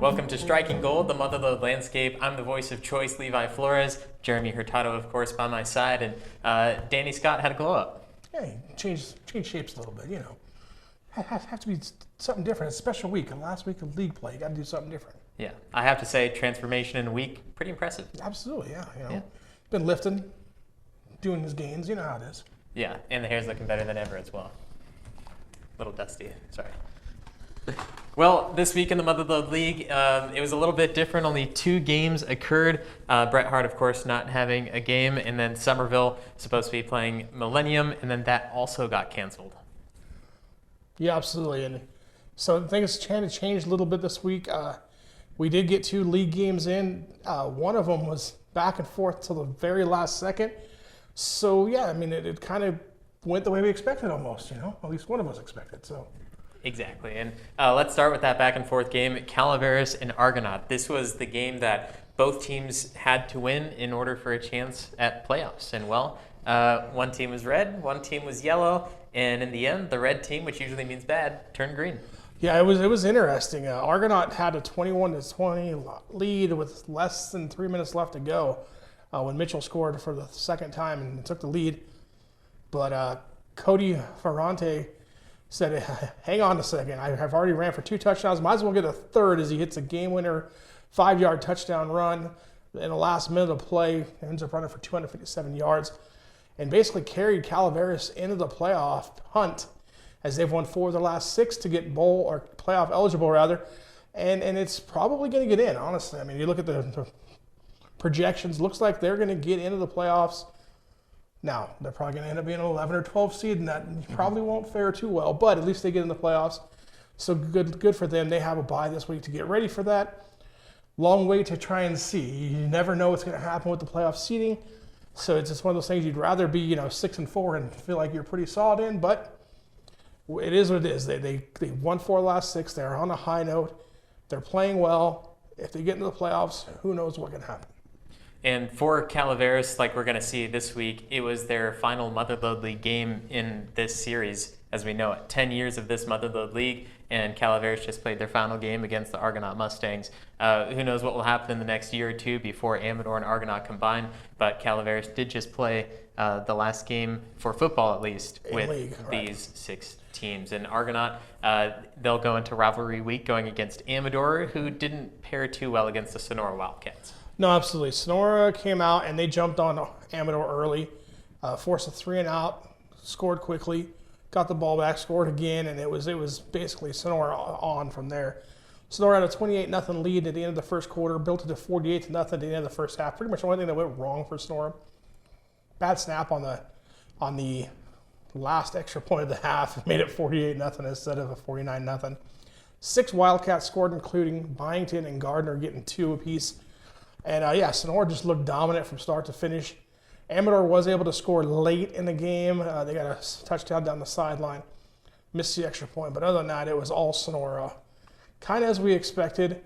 Welcome to Striking Gold, the Mother Lode landscape. I'm the voice of choice, Levi Flores. Jeremy Hurtado, of course, by my side, and Danny Scott had a glow up. Hey, change shapes a little bit, you know. Have to be something different. It's a special week, and last week of league play, you got to do something different. Yeah, I have to say, transformation in a week, pretty impressive. Absolutely, yeah. Been lifting, doing his gains, you know how it is. Yeah, and the hair's looking better than ever as well. A little dusty, sorry. Well, this week in the Mother Lode League, it was a little bit different. Only 2 games occurred. Bret Hart, of course, not having a game, and then Somerville supposed to be playing Millennium, and then that also got canceled. Yeah, absolutely. And so the thing is trying to change a little bit this week. We did get 2 league games in. One of them was back and forth till the very last second. So, yeah, I mean, it kind of went the way we expected almost, you know. At least one of us expected, so. Exactly, and let's start with that back and forth game, Calaveras and Argonaut. This was the game that both teams had to win in order for a chance at playoffs. And well, one team was red, one team was yellow, and in the end, the red team, which usually means bad, turned green. Yeah, it was interesting. Argonaut had a 21-20 lead with less than 3 minutes left to go when Mitchell scored for the second time and took the lead. But Cody Ferrante said, hang on a second, I've already ran for 2 touchdowns, might as well get a third as he hits a game-winner 5-yard touchdown run in the last minute of play, ends up running for 257 yards, and basically carried Calaveras into the playoff hunt as they've won 4 of their last 6 to get bowl or playoff eligible rather, and it's probably going to get in, honestly. I mean, you look at the projections, looks like they're going to get into the playoffs. Now, they're probably going to end up being an 11 or 12 seed, and that probably won't fare too well, but at least they get in the playoffs. So good for them. They have a bye this week to get ready for that. Long way to try and see. You never know what's going to happen with the playoff seeding. So it's just one of those things you'd rather be, 6-4 and feel like you're pretty solid in, but it is what it is. They won 4 last 6. They're on a high note. They're playing well. If they get into the playoffs, who knows what can happen. And for Calaveras, like we're going to see this week, it was their final Mother Lode League game in this series, as we know it. 10 years of this Mother Lode League, and Calaveras just played their final game against the Argonaut Mustangs. Who knows what will happen in the next year or two before Amador and Argonaut combine, but Calaveras did just play the last game, for football at least, with these 6 teams. And Argonaut, they'll go into rivalry week going against Amador, who didn't pair too well against the Sonora Wildcats. No, absolutely. Sonora came out and they jumped on Amador early, forced a 3-and-out, scored quickly, got the ball back, scored again, and it was basically Sonora on from there. Sonora had a 28-0 lead at the end of the first quarter, built it to 48-0 at the end of the first half. Pretty much the only thing that went wrong for Sonora. Bad snap on the last extra point of the half made it 48-0 instead of a 49-0. 6 Wildcats scored, including Byington and Gardner getting 2 apiece. And Sonora just looked dominant from start to finish. Amador was able to score late in the game. They got a touchdown down the sideline, missed the extra point. But other than that, it was all Sonora, kind of as we expected.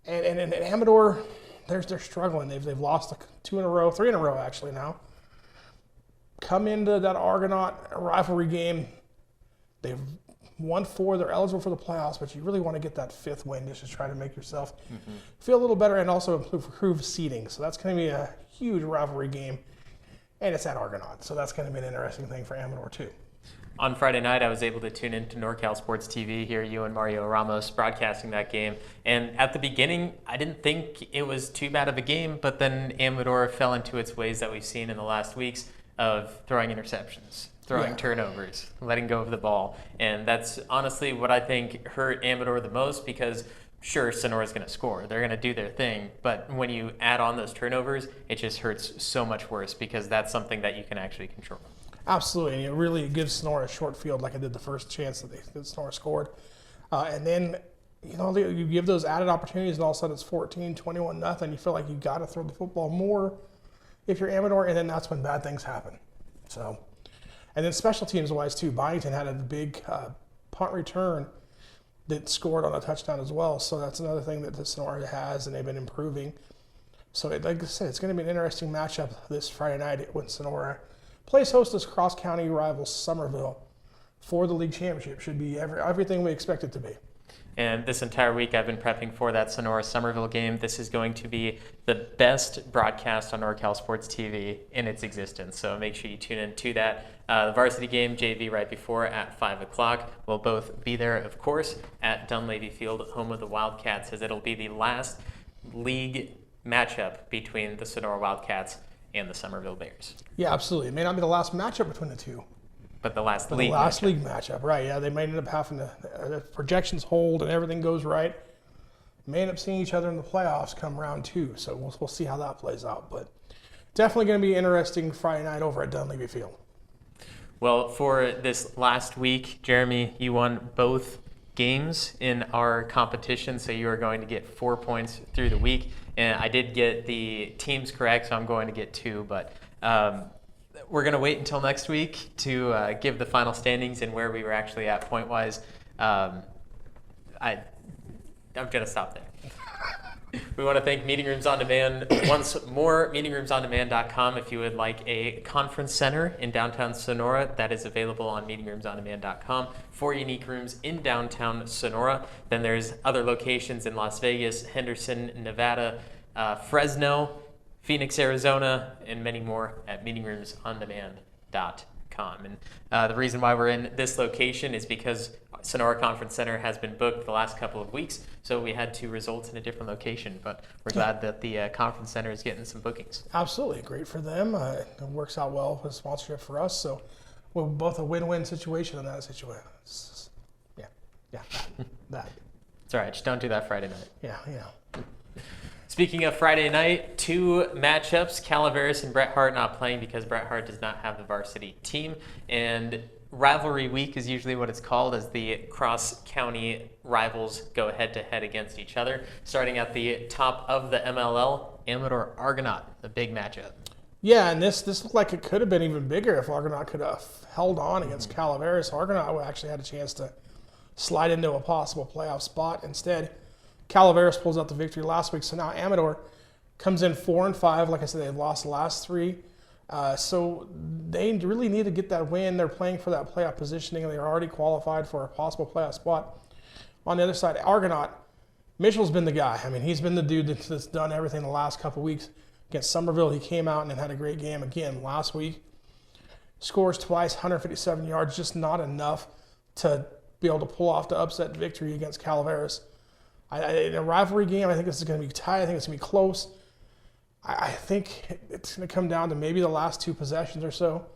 And Amador, they're struggling. They've lost 3 in a row actually now. Come into that Argonaut rivalry game, they've won 4, they're eligible for the playoffs, but you really want to get that 5th win just to try to make yourself feel a little better and also improve seeding. So that's going to be a huge rivalry game, and it's at Argonaut. So that's going to be an interesting thing for Amador too. On Friday night, I was able to tune into NorCal SportsTV, hear you and Mario Ramos broadcasting that game. And at the beginning, I didn't think it was too bad of a game, but then Amador fell into its ways that we've seen in the last weeks of throwing interceptions, throwing turnovers, letting go of the ball. And that's honestly what I think hurt Amador the most, because sure, Sonora's going to score. They're going to do their thing. But when you add on those turnovers, it just hurts so much worse, because that's something that you can actually control. Absolutely. And it really gives Sonora a short field like it did the first chance that Sonora scored. And then, you give those added opportunities and all of a sudden it's 14-21-0. You feel like you got to throw the football more if you're Amador, and then that's when bad things happen. So, and then special teams wise too, Byington had a big punt return that scored on a touchdown as well. So that's another thing that the Sonora has, and they've been improving. So like I said, it's going to be an interesting matchup this Friday night when Sonora plays host to cross-county rival Somerville for the league championship. Should be everything we expect it to be. And this entire week I've been prepping for that Sonora-Somerville game. This is going to be the best broadcast on NorCal Sports TV in its existence. So make sure you tune in to that. The varsity game, JV, right before at 5 o'clock. We'll both be there, of course, at Dunleavy Field, home of the Wildcats, as it'll be the last league matchup between the Sonora Wildcats and the Somerville Bears. Yeah, absolutely. It may not be the last matchup between the two. But the last league matchup, right? Yeah, they may end up having to, if projections hold and everything goes right, may end up seeing each other in the playoffs come round 2. So we'll see how that plays out. But definitely going to be interesting Friday night over at Dunleavy Field. Well, for this last week, Jeremy, you won both games in our competition, so you are going to get 4 points through the week. And I did get the teams correct, so I'm going to get 2. But we're going to wait until next week to give the final standings and where we were actually at point-wise. I'm going to stop there. We want to thank Meeting Rooms On Demand once more. MeetingRoomsOnDemand.com. If you would like a conference center in downtown Sonora, that is available on MeetingRoomsOnDemand.com. 4 unique rooms in downtown Sonora. Then there's other locations in Las Vegas, Henderson, Nevada, Fresno, Phoenix, Arizona, and many more at MeetingRoomsOnDemand.com. And the reason why we're in this location is because Sonora Conference Center has been booked the last couple of weeks, so we had to result in a different location. But we're glad that the Conference Center is getting some bookings. Absolutely. Great for them. It works out well with sponsorship for us. So we're both a win-win situation in that situation. Yeah. That. It's all right. Just don't do that Friday night. Yeah. Speaking of Friday night, 2 matchups. Calaveras and Bret Harte not playing because Bret Harte does not have the varsity team. And rivalry week is usually what it's called, as the cross-county rivals go head-to-head against each other. Starting at the top of the MLL, Amador-Argonaut, the big matchup. Yeah, and this looked like it could have been even bigger if Argonaut could have held on against Calaveras. Argonaut actually had a chance to slide into a possible playoff spot. Instead, Calaveras pulls out the victory last week. So now Amador comes in 4-5. Like I said, they've lost the last 3. So they really need to get that win. They're playing for that playoff positioning, and they're already qualified for a possible playoff spot. On the other side, Argonaut, Mitchell's been the guy. I mean, he's been the dude that's done everything the last couple of weeks. Against Somerville, he came out and had a great game again last week. Scores twice, 157 yards, just not enough to be able to pull off the upset victory against Calaveras. In a rivalry game, I think this is going to be tight. I think it's going to be close. I think it's going to come down to maybe the last 2 possessions or so.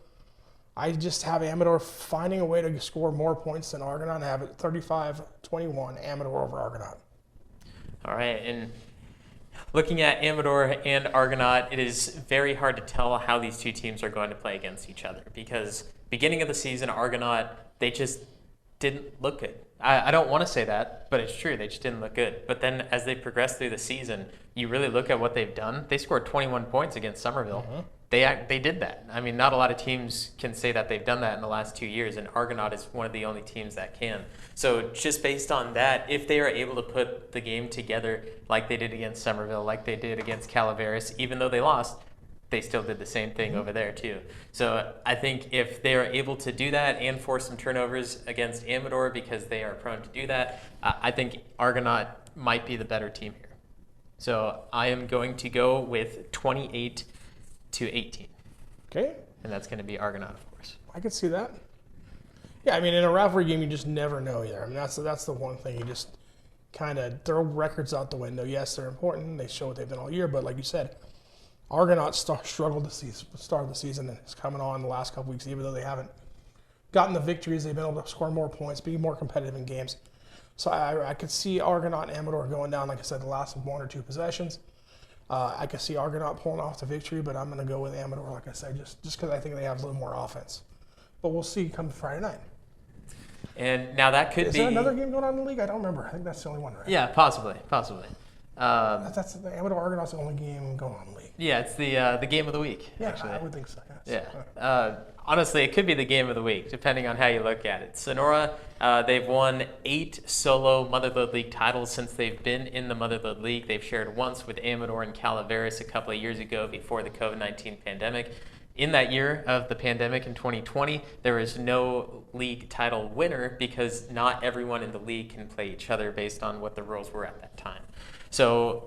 I just have Amador finding a way to score more points than Argonaut and have it 35-21, Amador over Argonaut. All right, and looking at Amador and Argonaut, it is very hard to tell how these 2 teams are going to play against each other, because beginning of the season, Argonaut, they just didn't look good. I don't want to say that, but it's true. They just didn't look good. But then as they progress through the season, you really look at what they've done. They scored 21 points against Somerville. Mm-hmm. They did that. I mean, not a lot of teams can say that they've done that in the last 2 years, and Argonaut is one of the only teams that can. So just based on that, if they are able to put the game together like they did against Somerville, like they did against Calaveras, even though they lost, they still did the same thing over there too. So I think if they are able to do that and force some turnovers against Amador, because they are prone to do that, I think Argonaut might be the better team here. So I am going to go with 28-18. Okay. And that's going to be Argonaut, of course. I could see that. Yeah, I mean, in a rivalry game, you just never know either. I mean, that's the one thing. You just kind of throw records out the window. Yes, they're important. They show what they've done all year. But like you said, Argonaut struggled to start the season, and it's coming on the last couple weeks. Even though they haven't gotten the victories, they've been able to score more points, be more competitive in games. So I could see Argonaut and Amador going down, like I said, the last 1 or 2 possessions. I could see Argonaut pulling off the victory, but I'm going to go with Amador, like I said, just because I think they have a little more offense. But we'll see come Friday night. And now that could be... Is there another game going on in the league? I don't remember. I think that's the only one, right? Yeah, possibly. That's the Amador Argonaut's the only game going on in the league. Yeah, it's the game of the week. Yeah, actually. I would think so. Yes. Yeah. Honestly, it could be the game of the week, depending on how you look at it. Sonora, they've won 8 solo Mother Lode League titles since they've been in the Mother Lode League. They've shared once with Amador and Calaveras a couple of years ago before the COVID-19 pandemic. In that year of the pandemic in 2020, there was no league title winner because not everyone in the league can play each other based on what the rules were at that time. So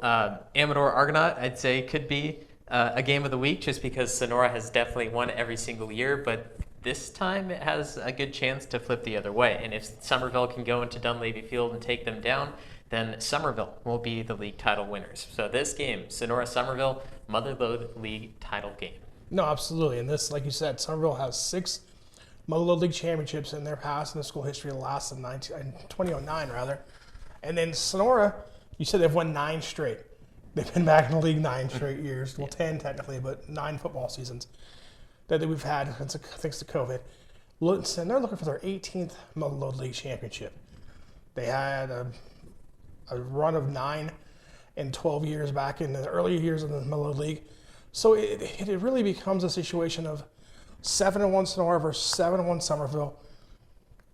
Amador Argonaut, I'd say, could be a game of the week just because Sonora has definitely won every single year, but this time it has a good chance to flip the other way. And if Somerville can go into Dunleavy Field and take them down, then Somerville will be the league title winners. So this game, Sonora-Somerville, Mother Lode League title game. No, absolutely. And this, like you said, Somerville has 6 Mother Lode League championships in their past in the school history, the last in 2009, rather. And then Sonora, you said they've won 9 straight. They've been back in the league 9 straight years. Well, 10 technically, but 9 football seasons that we've had thanks to COVID. And they're looking for their 18th Mother Lode League championship. They had a run of 9 in 12 years back in the early years of the Mother Lode League. So it really becomes a situation of 7-1 Sonora versus 7-1 Somerville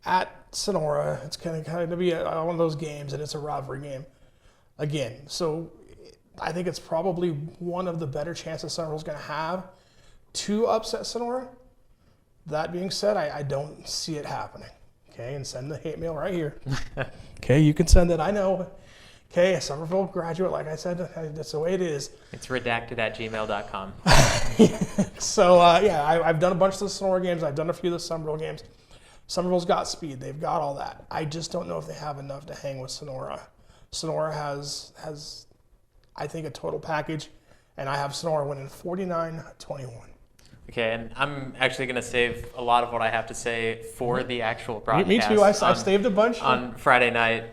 at Sonora. It's kind of be one of those games, and it's a rivalry game again. So I think it's probably one of the better chances Somerville's going to have to upset Sonora. That being said, I don't see it happening. Okay, and send the hate mail right here. Okay, you can send it. I know. Okay, a Somerville graduate, like I said, that's the way it is. It's redacted at gmail.com. So, I've done a bunch of the Sonora games. I've done a few of the Somerville games. Somerville's got speed. They've got all that. I just don't know if they have enough to hang with Sonora. Sonora has I think, a total package, and I have Sonora winning 49-21. Okay, and I'm actually going to save a lot of what I have to say for the actual broadcast. Me too. I've saved a bunch. On Friday night.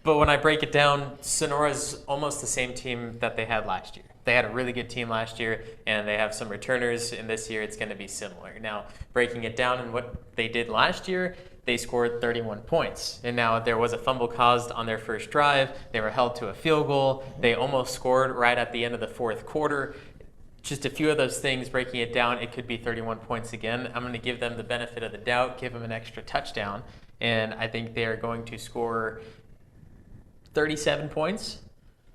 But when I break it down, Sonora's almost the same team that they had last year. They had a really good team last year, and they have some returners, and this year it's going to be similar. Now, breaking it down in what they did last year, they scored 31 points. And now there was a fumble caused on their first drive. They were held to a field goal. They almost scored right at the end of the fourth quarter. Just a few of those things, breaking it down, it could be 31 points again. I'm going to give them the benefit of the doubt, give them an extra touchdown, and I think they are going to score 37 points,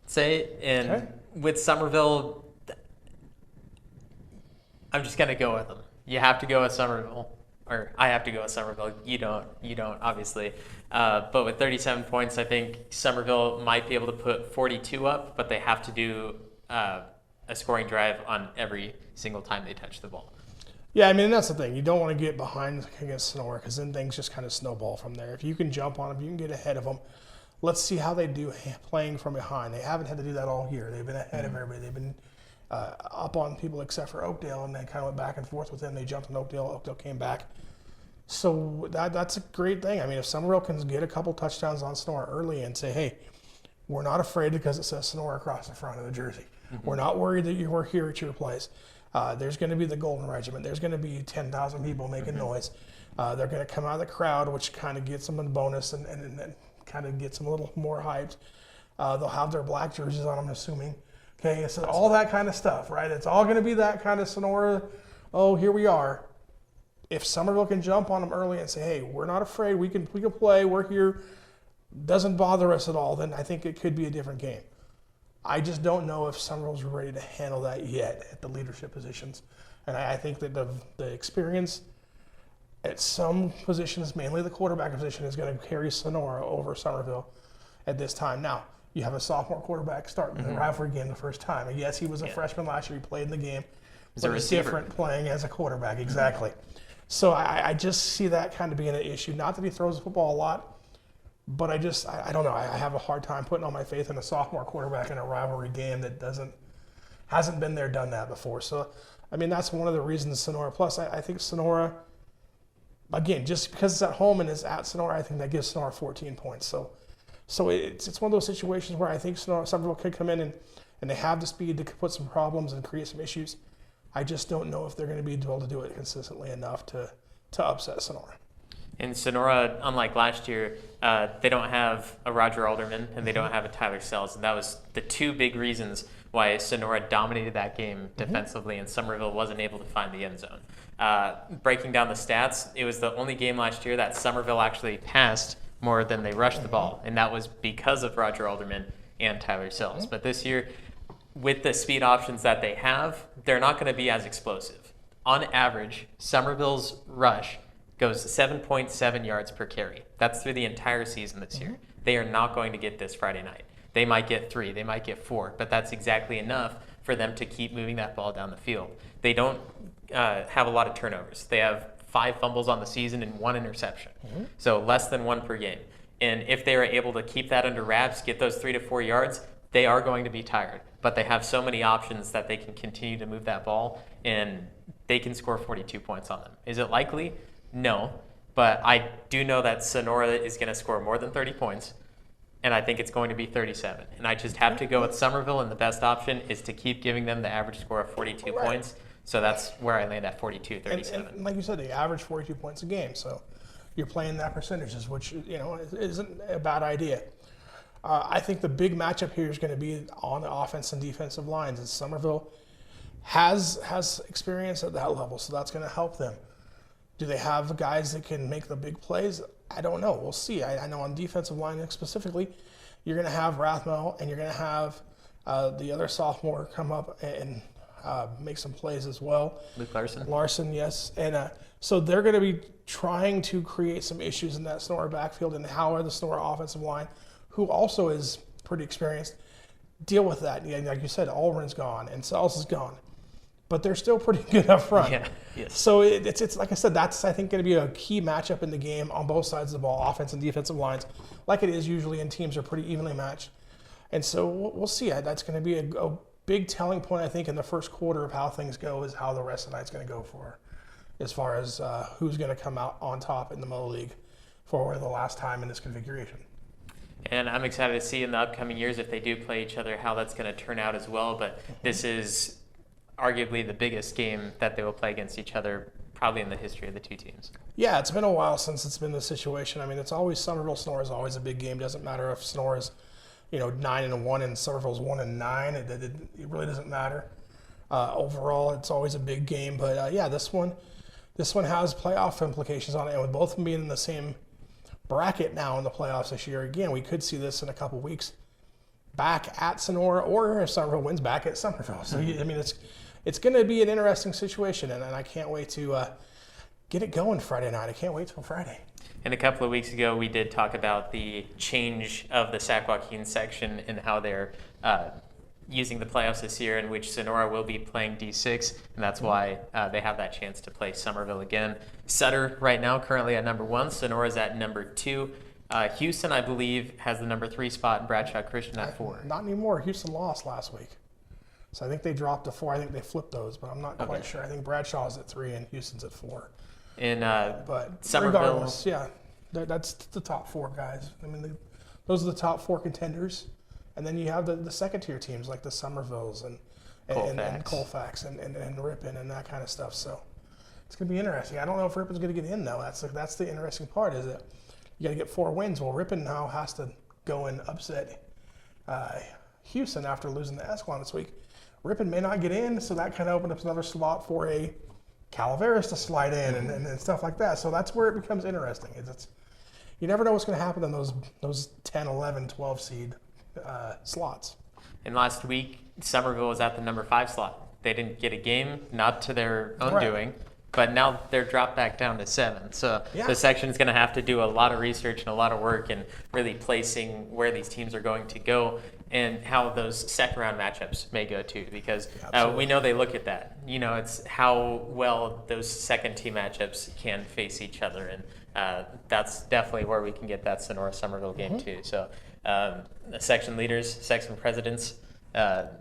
say. And okay. With Somerville, I'm just going to go with them. You have to go with Somerville. Or I have to go with Somerville. You don't, obviously. But with 37 points, I think Somerville might be able to put 42 up, but they have to do a scoring drive on every single time they touch the ball. Yeah, I mean, that's the thing. You don't want to get behind against Sonora because then things just kind of snowball from there. If you can jump on them, you can get ahead of them. Let's see how they do playing from behind. They haven't had to do that all year. They've been ahead of everybody. They've been up on people except for Oakdale, and they kind of went back and forth with them. They jumped on Oakdale. Oakdale came back. So that's a great thing. I mean, if Somerville can get a couple touchdowns on Sonora early and say, hey, we're not afraid because it says Sonora across the front of the jersey. Mm-hmm. We're not worried that you were here at your place. There's going to be the Golden Regiment. There's going to be 10,000 people making noise. They're going to come out of the crowd, which kind of gets them a bonus and kind of gets them a little more hyped. They'll have their black jerseys on, I'm assuming. Okay, so all that kind of stuff, right? It's all going to be that kind of Sonora, oh, here we are. If Somerville can jump on them early and say, hey, we're not afraid, we can play, we're here, doesn't bother us at all, then I think it could be a different game. I just don't know if Somerville's ready to handle that yet at the leadership positions. And I think that the experience at some positions, mainly the quarterback position, is going to carry Sonora over Somerville at this time. Now, you have a sophomore quarterback starting the rivalry game the first time. And yes, he was a freshman last year. He played in the game. But it's different playing as a quarterback. Exactly. So I just see that kind of being an issue. Not that he throws the football a lot, but I don't know. I have a hard time putting all my faith in a sophomore quarterback in a rivalry game that hasn't been there, done that before. So, I mean, that's one of the reasons Sonora. Plus, I think Sonora, again, just because it's at home and it's at Sonora, I think that gives Sonora 14 points. So it's one of those situations where I think Somerville could come in and they have the speed to put some problems and create some issues. I just don't know if they're going to be able to do it consistently enough to upset Sonora. In Sonora, unlike last year, they don't have a Roger Alderman and they don't have a Tyler Sells. And that was the two big reasons why Sonora dominated that game defensively and Somerville wasn't able to find the end zone. Breaking down the stats, it was the only game last year that Somerville actually passed more than they rushed the ball. And that was because of Roger Alderman and Tyler Sells. But this year, with the speed options that they have, they're not going to be as explosive. On average, Somerville's rush goes 7.7 yards per carry. That's through the entire season this year. They are not going to get this Friday night. They might get 3, they might get 4, but that's exactly enough for them to keep moving that ball down the field. They don't have a lot of turnovers. They have 5 fumbles on the season and 1 interception. So less than 1 per game. And if they are able to keep that under wraps, get those 3 to 4 yards, they are going to be tired. But they have so many options that they can continue to move that ball, and they can score 42 points on them. Is it likely? No, but I do know that Sonora is going to score more than 30 points, and I think it's going to be 37. And I just have to go with Somerville, and the best option is to keep giving them the average score of 42 points. So that's where I land at 42, 37. And like you said, they average 42 points a game, so you're playing that percentages, which isn't a bad idea. I think the big matchup here is going to be on the offense and defensive lines, and Somerville has experience at that level, so that's going to help them. Do they have guys that can make the big plays? I don't know. We'll see. I know on defensive line specifically, you're going to have Rathmel and you're going to have the other sophomore come up and make some plays as well. Luke Larson. Larson, yes. And so they're going to be trying to create some issues in that Sonora backfield, and how are the Sonora offensive line, who also is pretty experienced, deal with that. Yeah, like you said, Alren's gone and Sells is gone, but they're still pretty good up front. Yeah. Yes. So it's like I said, that's I think going to be a key matchup in the game on both sides of the ball, offense and defensive lines, like it is usually, and teams are pretty evenly matched. And so we'll see. That's going to be a big telling point, I think, in the first quarter of how things go, is how the rest of the night's going to go for, as far as who's going to come out on top in the Mother League for the last time in this configuration. And I'm excited to see in the upcoming years, if they do play each other, how that's going to turn out as well. But this is arguably the biggest game that they will play against each other probably in the history of the two teams. Yeah, it's been a while since it's been this situation. I mean, it's always Somerville Sonora is always a big game. Doesn't matter if Sonora's 9-1 and Somerville's 1-9. It really doesn't matter. Overall, it's always a big game. But yeah, this one has playoff implications on it, and with both of them being in the same bracket now in the playoffs this year, again, we could see this in a couple weeks back at Sonora, or if Somerville wins, back at Somerville. So I mean, it's going to be an interesting situation, and I can't wait to get it going Friday night. I can't wait till Friday. And a couple of weeks ago, we did talk about the change of the Sac Joaquin section and how they're using the playoffs this year, in which Sonora will be playing D6, and that's why they have that chance to play Somerville again. Sutter right now currently at number 1. Sonora's at number 2. Houston, I believe, has the number 3 spot, and Bradshaw Christian at 4. Not anymore. Houston lost last week. So I think they dropped to 4. I think they flipped those, but I'm not quite sure. I think Bradshaw's at 3 and Houston's at 4. In but Somerville, regardless, yeah, that's the top 4 guys. I mean, those are the top 4 contenders. And then you have the second tier teams like the Somervilles and Colfax and Ripon and that kind of stuff. So it's going to be interesting. I don't know if Ripon's going to get in, though. That's the interesting part, is that you got to get 4 wins. Well, Ripon now has to go and upset Houston after losing to Escalon this week. Ripon may not get in, so that kind of opens up another slot for a Calaveras to slide in and stuff like that. So that's where it becomes interesting. You never know what's going to happen in those 10, 11, 12 seed slots. And last week, Somerville was at the number 5 slot. They didn't get a game, not to their own doing, but now they're dropped back down to 7. So the section is going to have to do a lot of research and a lot of work and really placing where these teams are going to go and how those second round matchups may go too, because we know they look at that. It's how well those second team matchups can face each other, and that's definitely where we can get that Sonora Somerville game too. So the section leaders, section presidents, they're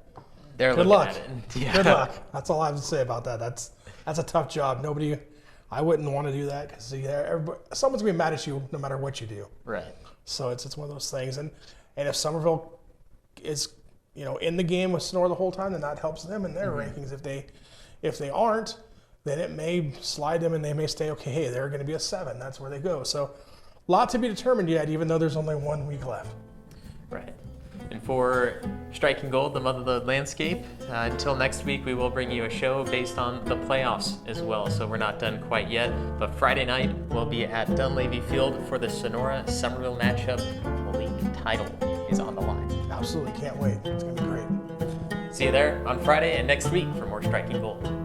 good looking luck. at it. Yeah. Good luck. That's all I have to say about that. That's a tough job. I wouldn't want to do that, because someone's gonna be mad at you no matter what you do. Right. So it's one of those things, and if Somerville is in the game with Sonora the whole time, then that helps them in their rankings. If they aren't, then it may slide them and they may stay, okay, hey, they're going to be a 7. That's where they go. So a lot to be determined yet, even though there's only 1 week left. Right. And for Striking Gold, the Mother Lode landscape, until next week, we will bring you a show based on the playoffs as well. So we're not done quite yet, but Friday night we'll be at Dunleavy Field for the Sonora-Somerville matchup. The league title is on the line. Absolutely can't wait. It's going to be great. See you there on Friday and next week for more Striking Gold.